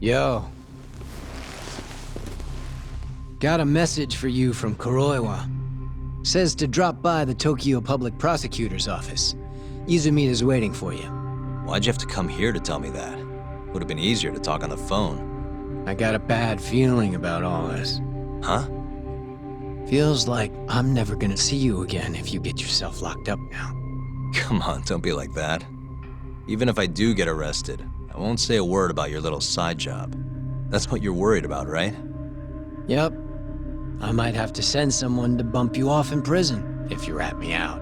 Yo. Got a message for you from Kuroiwa. Says to drop by the Tokyo Public Prosecutor's office. Izumina's waiting for you. Why'd you have to come here to tell me that? Would have been easier to talk on the phone. I got a bad feeling about all this. Huh? Feels like I'm never gonna see you again if you get yourself locked up now. Come on, don't be like that. Even if I do get arrested, I won't say a word about your little side job. That's what you're worried about, right? Yep. I might have to send someone to bump you off in prison if you rat me out.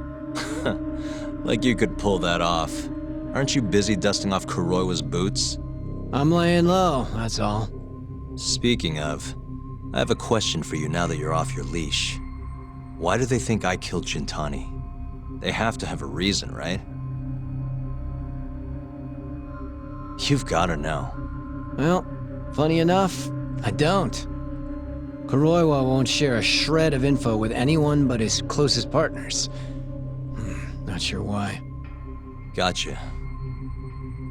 Like you could pull that off. Aren't you busy dusting off Kuroiwa's boots? I'm laying low, that's all. Speaking of, I have a question for you now that you're off your leash. Why do they think I killed Shintani? They have to have a reason, right? You've gotta know. Well, funny enough, I don't. Kuroiwa won't share a shred of info with anyone but his closest partners. Not sure why. Gotcha.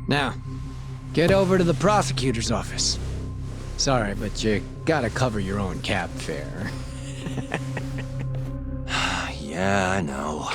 Now, get over to the prosecutor's office. Sorry, but you gotta cover your own cab fare. Yeah, I know.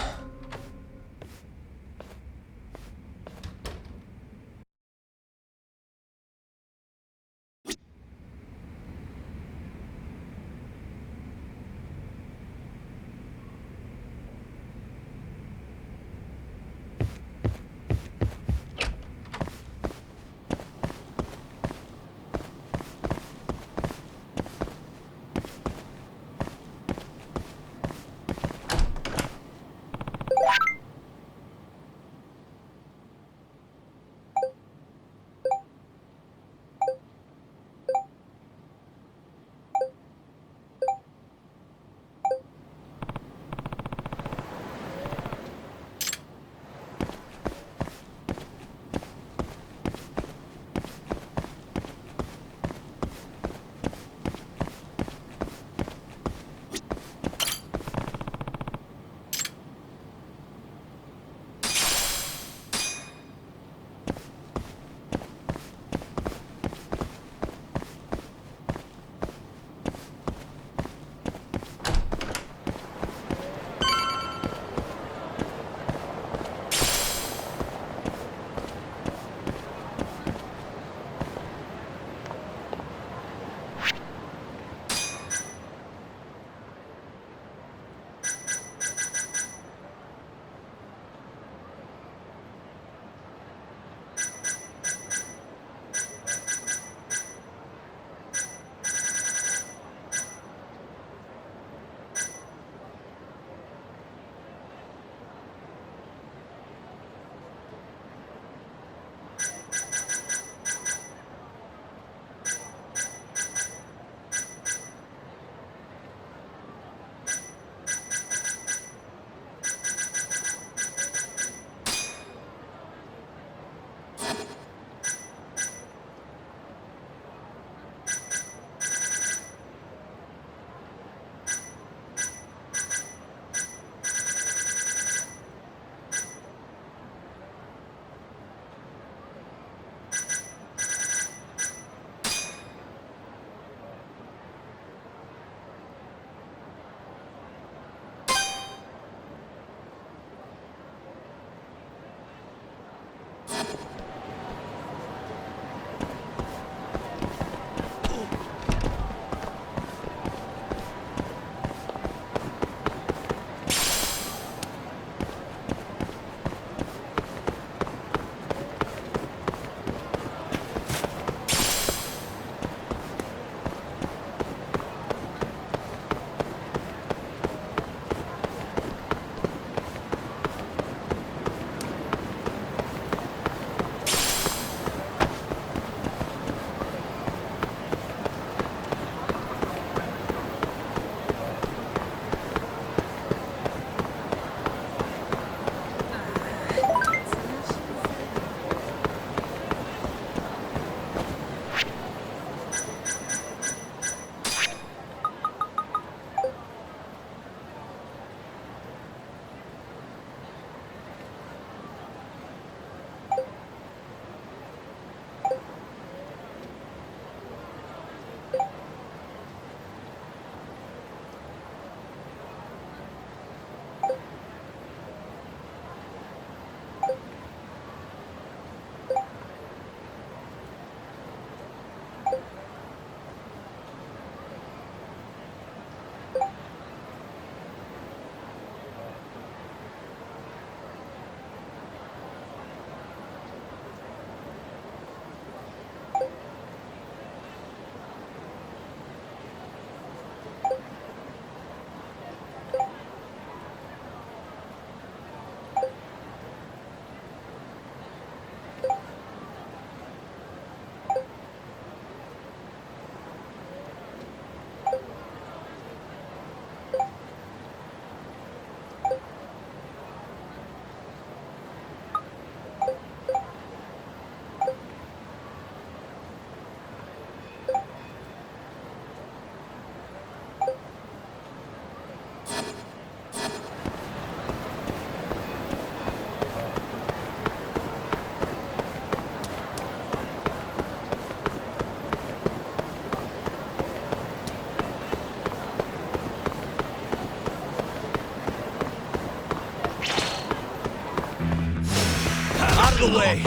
away!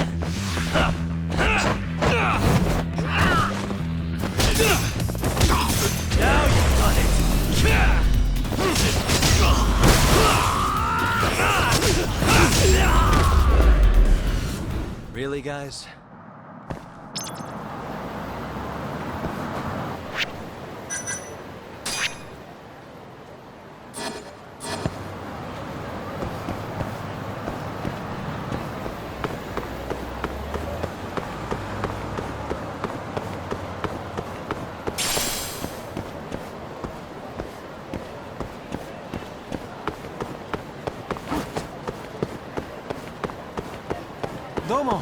Now you've done it! Really, guys? Domo.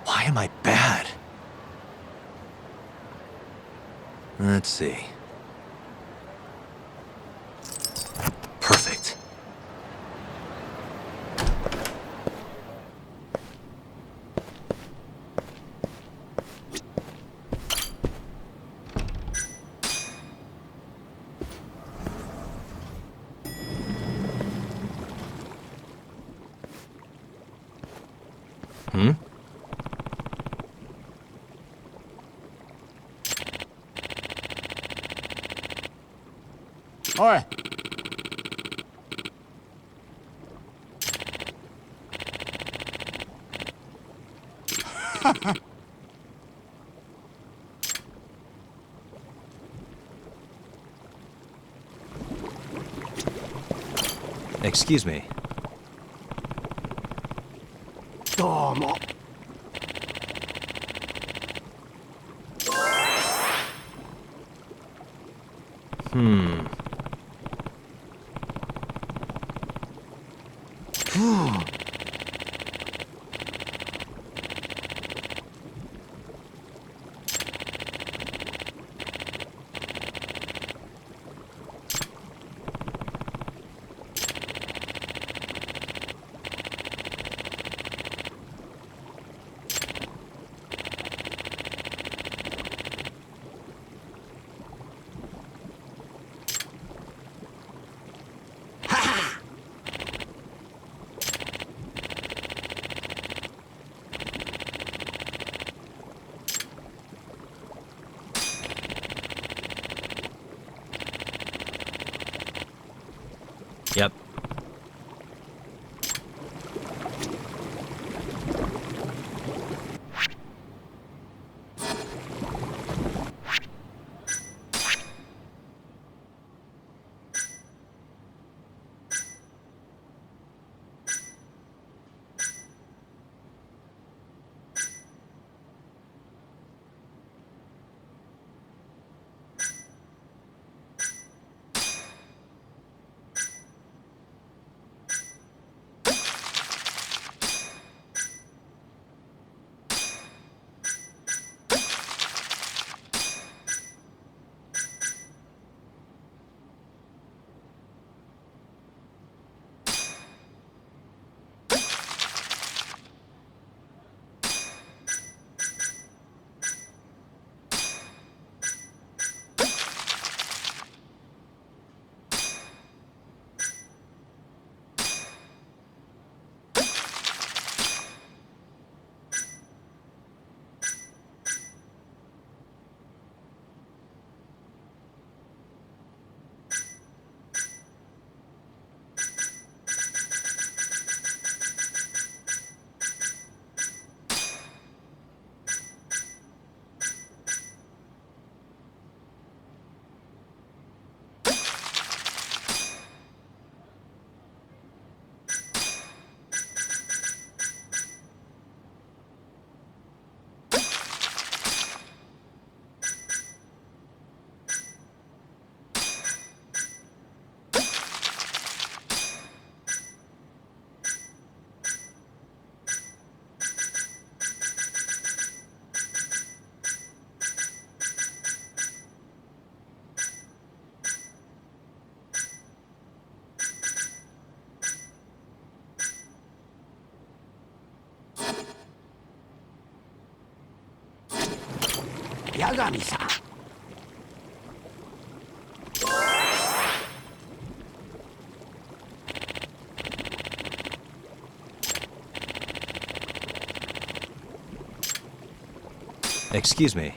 Why am I bad? Let's see. Perfect. Hmm? Oi. Excuse me. Domo. Hmm. Yep. Yagami-san. Excuse me.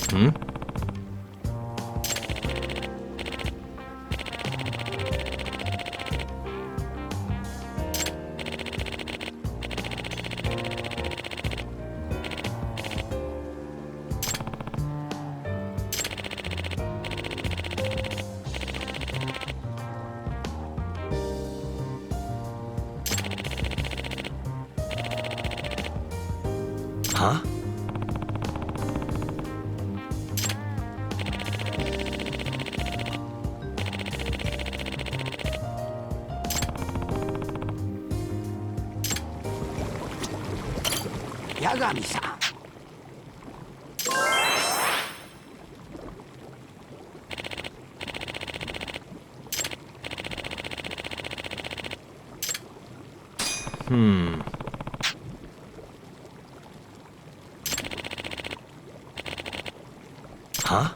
Hmm? Huh? Yagami-san. Hmm. Huh?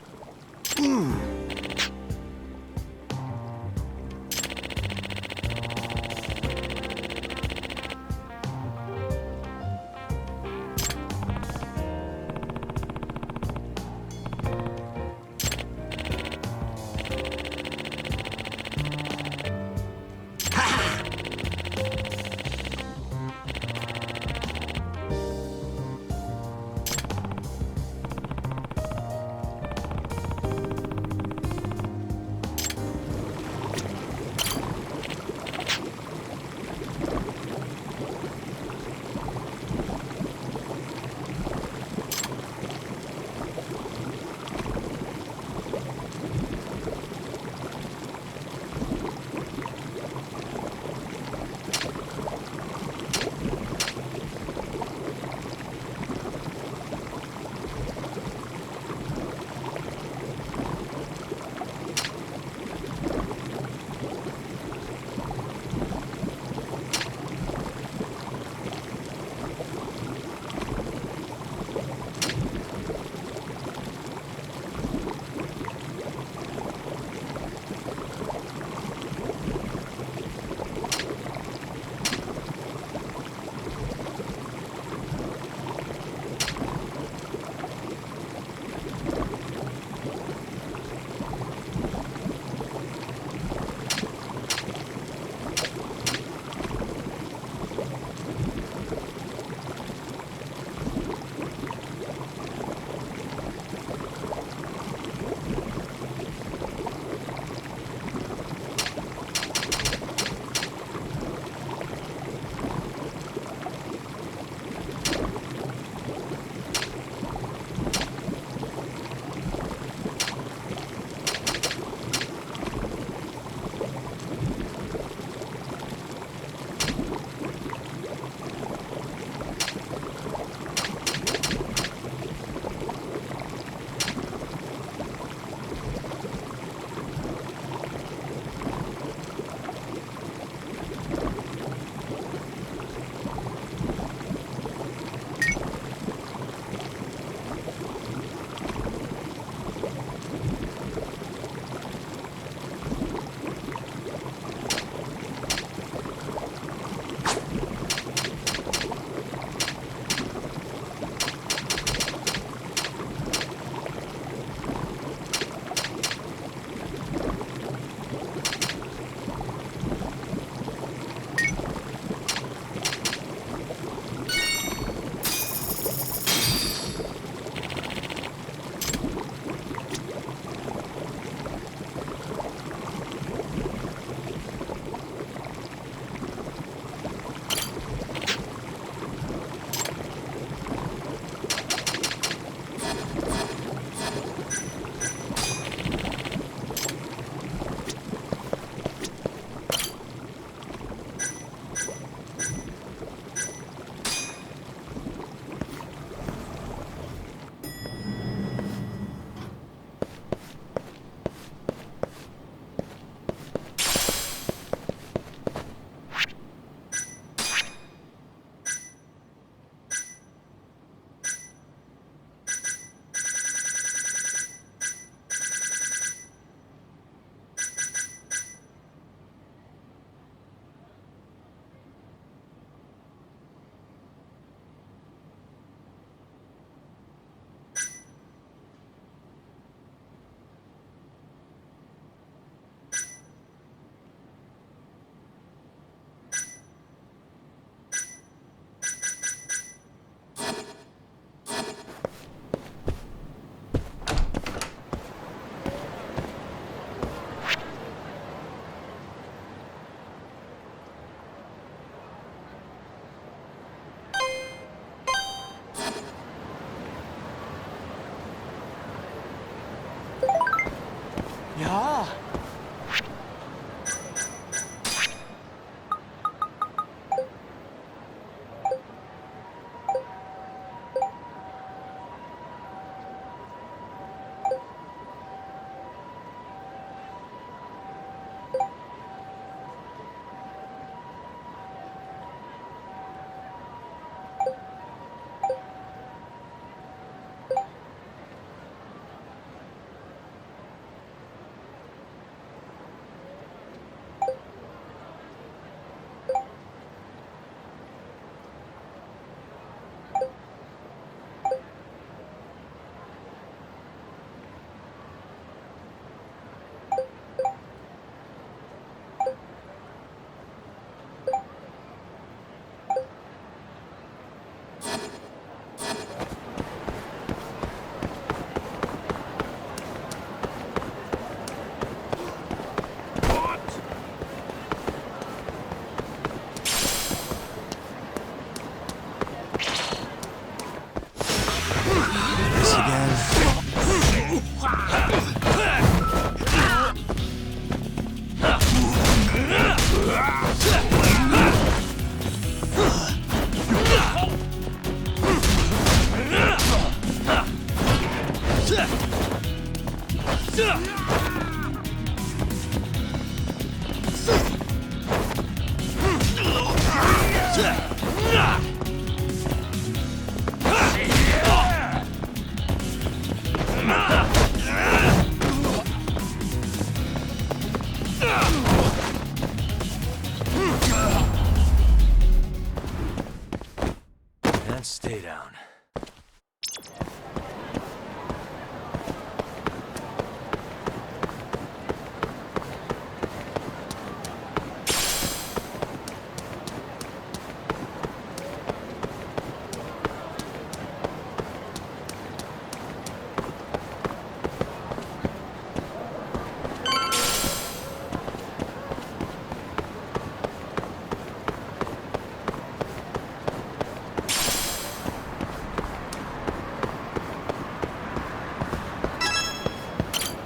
Stay down.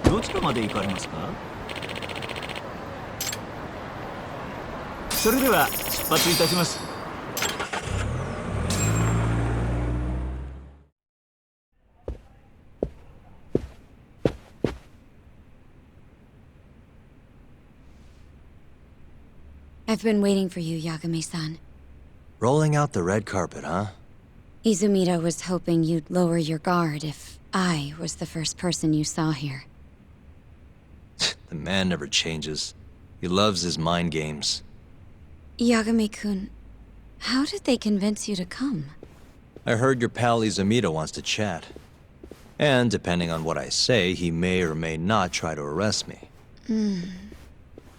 どちらまで行かれますか？それでは出発いたします。I've been waiting for you, Yagami-san. Rolling out the red carpet, huh? Izumida was hoping you'd lower your guard if I was the first person you saw here. The man never changes. He loves his mind games. Yagami-kun, how did they convince you to come? I heard your pal Izumida wants to chat. And depending on what I say, he may or may not try to arrest me.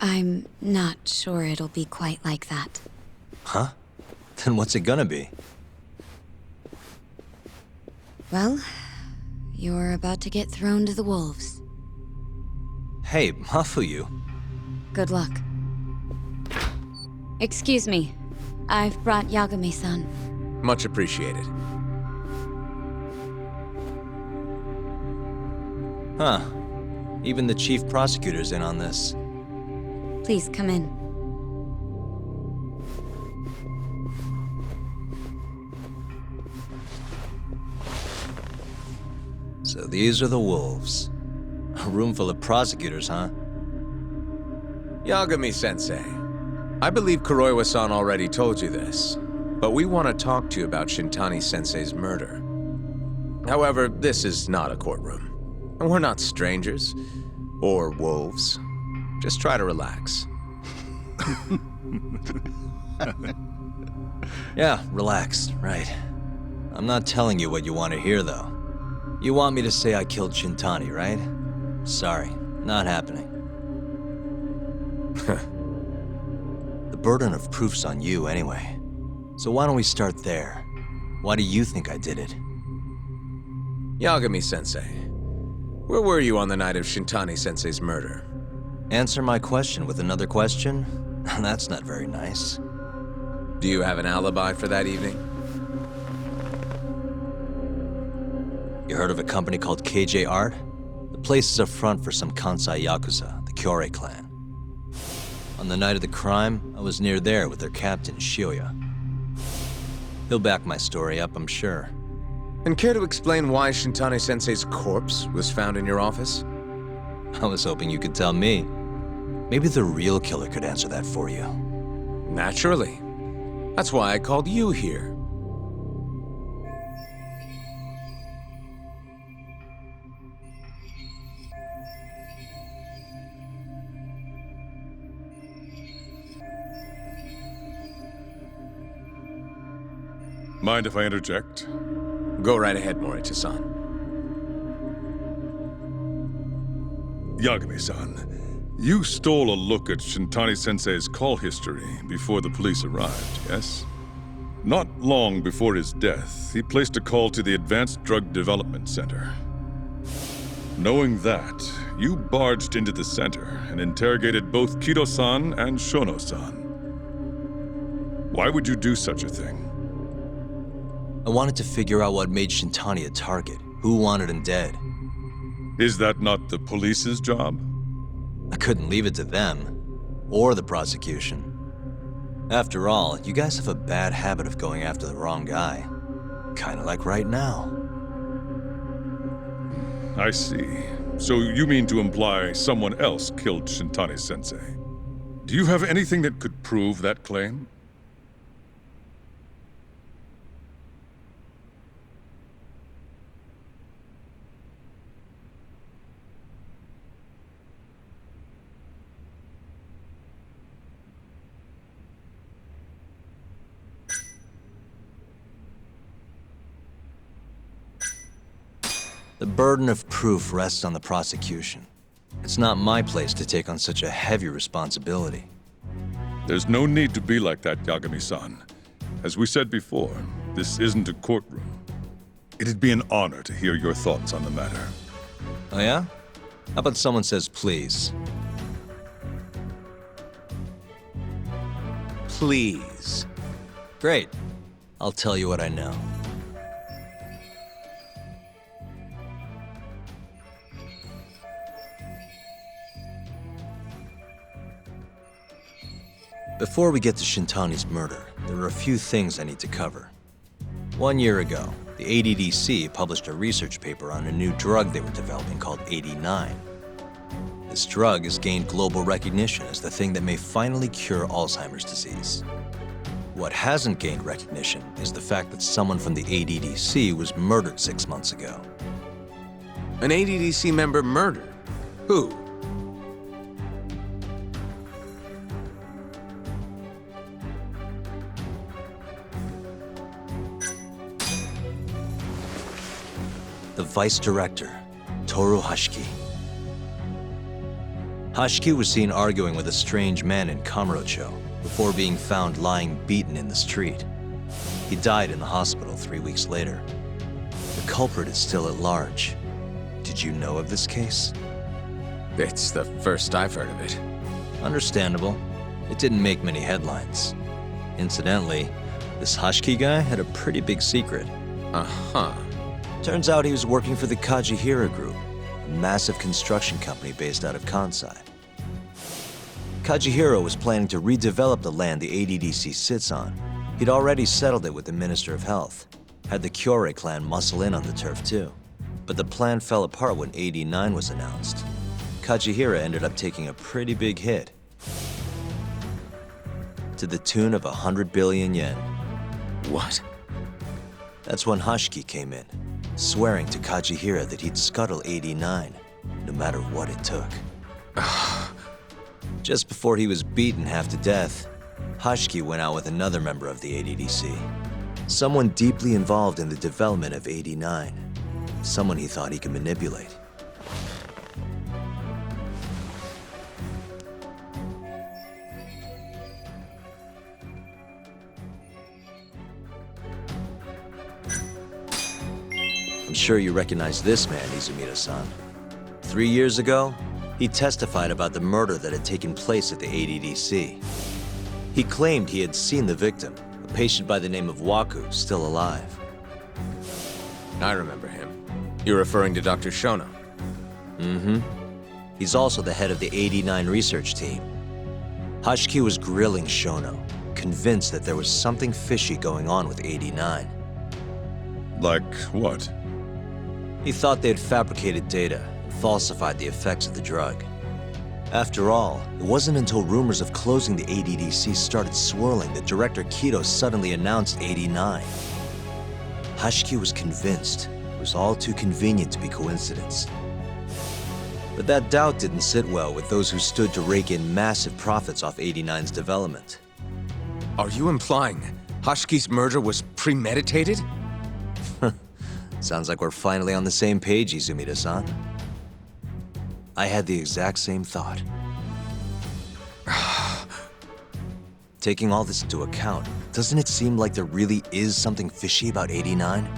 I'm not sure it'll be quite like that. Huh? Then what's it gonna be? Well, you're about to get thrown to the wolves. Hey, Mafuyu. Good luck. Excuse me. I've brought Yagami-san. Much appreciated. Huh. Even the chief prosecutor's in on this. Please come in. So these are the wolves. A room full of prosecutors, huh? Yagami-sensei, I believe Kuroiwa-san already told you this, but we want to talk to you about Shintani-sensei's murder. However, this is not a courtroom. And we're not strangers, or wolves. Just try to relax. Yeah, relax, right. I'm not telling you what you want to hear, though. You want me to say I killed Shintani, right? Sorry, not happening. The burden of proof's on you anyway. So why don't we start there? Why do you think I did it? Yagami-sensei, where were you on the night of Shintani-sensei's murder? Answer my question with another question? That's not very nice. Do you have an alibi for that evening? You heard of a company called KJ Art? The place is a front for some Kansai Yakuza, the Kyorei clan. On the night of the crime, I was near there with their captain, Shioya. He'll back my story up, I'm sure. And care to explain why Shintani-sensei's corpse was found in your office? I was hoping you could tell me. Maybe the real killer could answer that for you. Naturally. That's why I called you here. Mind if I interject? Go right ahead, Morita-san. Yagami-san, you stole a look at Shintani-sensei's call history before the police arrived, yes? Not long before his death, he placed a call to the Advanced Drug Development Center. Knowing that, you barged into the center and interrogated both Kido-san and Shono-san. Why would you do such a thing? I wanted to figure out what made Shintani a target, who wanted him dead. Is that not the police's job? I couldn't leave it to them, or the prosecution. After all, you guys have a bad habit of going after the wrong guy. Kinda like right now. I see. So you mean to imply someone else killed Shintani-sensei? Do you have anything that could prove that claim? The burden of proof rests on the prosecution. It's not my place to take on such a heavy responsibility. There's no need to be like that, Yagami-san. As we said before, this isn't a courtroom. It'd be an honor to hear your thoughts on the matter. Oh yeah? How about someone says please? Please. Great. I'll tell you what I know. Before we get to Shintani's murder, there are a few things I need to cover. 1 year ago, the ADDC published a research paper on a new drug they were developing called 89. This drug has gained global recognition as the thing that may finally cure Alzheimer's disease. What hasn't gained recognition is the fact that someone from the ADDC was murdered 6 months ago. An ADDC member murdered? Who? The vice director, Toru Hashiki. Hashiki was seen arguing with a strange man in Kamurocho before being found lying beaten in the street. He died in the hospital 3 weeks later. The culprit is still at large. Did you know of this case? It's the first I've heard of it. Understandable. It didn't make many headlines. Incidentally, this Hashiki guy had a pretty big secret. Uh-huh. Turns out he was working for the Kajihira Group, a massive construction company based out of Kansai. Kajihira was planning to redevelop the land the ADDC sits on. He'd already settled it with the Minister of Health, had the Kyorei clan muscle in on the turf too. But the plan fell apart when 89 was announced. Kajihira ended up taking a pretty big hit, to the tune of 100 billion yen. What? That's when Hashiki came in, swearing to Kajihira that he'd scuttle 89, no matter what it took. Just before he was beaten half to death, Hashiki went out with another member of the ADDC. Someone deeply involved in the development of 89. Someone he thought he could manipulate. I'm sure you recognize this man, Izumida-san. 3 years ago, he testified about the murder that had taken place at the ADDC. He claimed he had seen the victim, a patient by the name of Waku, still alive. I remember him. You're referring to Dr. Shono. Mm-hmm. He's also the head of the 89 research team. Hashiki was grilling Shono, convinced that there was something fishy going on with 89. Like what? He thought they had fabricated data and falsified the effects of the drug. After all, it wasn't until rumors of closing the ADDC started swirling that Director Kido suddenly announced 89. Hashiki was convinced it was all too convenient to be coincidence. But that doubt didn't sit well with those who stood to rake in massive profits off 89's development. Are you implying Hashiki's murder was premeditated? Sounds like we're finally on the same page, Izumida-san. I had the exact same thought. Taking all this into account, doesn't it seem like there really is something fishy about 89?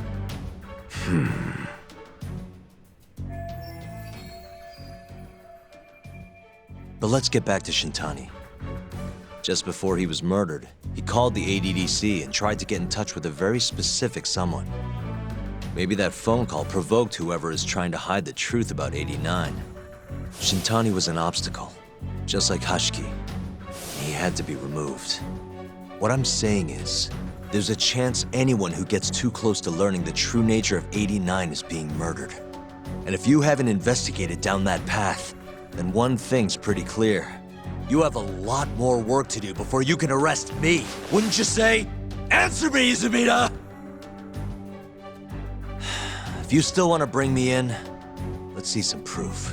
But let's get back to Shintani. Just before he was murdered, he called the ADDC and tried to get in touch with a very specific someone. Maybe that phone call provoked whoever is trying to hide the truth about 89. Shintani was an obstacle, just like Hashiki. He had to be removed. What I'm saying is, there's a chance anyone who gets too close to learning the true nature of 89 is being murdered. And if you haven't investigated down that path, then one thing's pretty clear. You have a lot more work to do before you can arrest me, wouldn't you say? Answer me, Izumida! If you still want to bring me in, let's see some proof.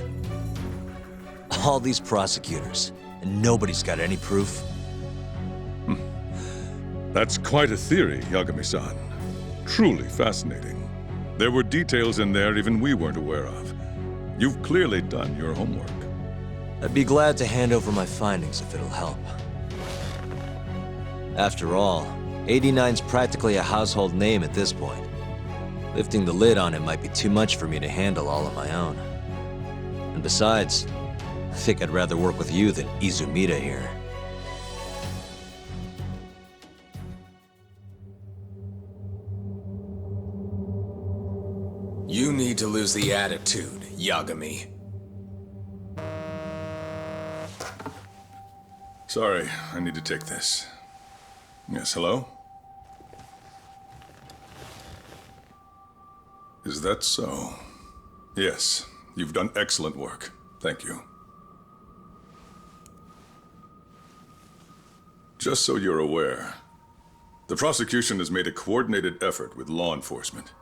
All these prosecutors, and nobody's got any proof. That's quite a theory, Yagami-san. Truly fascinating. There were details in there even we weren't aware of. You've clearly done your homework. I'd be glad to hand over my findings if it'll help. After all, 89's practically a household name at this point. Lifting the lid on it might be too much for me to handle all on my own. And besides, I think I'd rather work with you than Izumida here. You need to lose the attitude, Yagami. Sorry, I need to take this. Yes, hello? Is that so? Yes, you've done excellent work. Thank you. Just so you're aware, the prosecution has made a coordinated effort with law enforcement.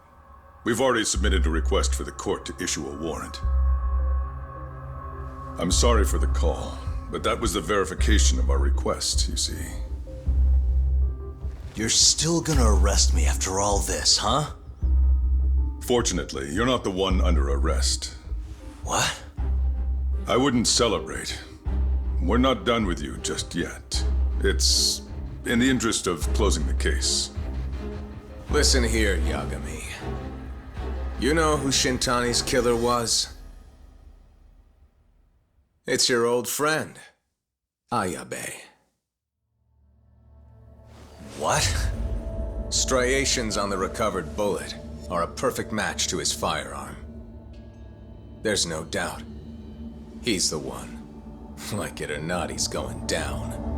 We've already submitted a request for the court to issue a warrant. I'm sorry for the call, but that was the verification of our request, you see. You're still gonna arrest me after all this, huh? Fortunately, you're not the one under arrest. What? I wouldn't celebrate. We're not done with you just yet. It's in the interest of closing the case. Listen here, Yagami. You know who Shintani's killer was? It's your old friend, Ayabe. What? Striations on the recovered bullet are a perfect match to his firearm. There's no doubt. He's the one. Like it or not, he's going down.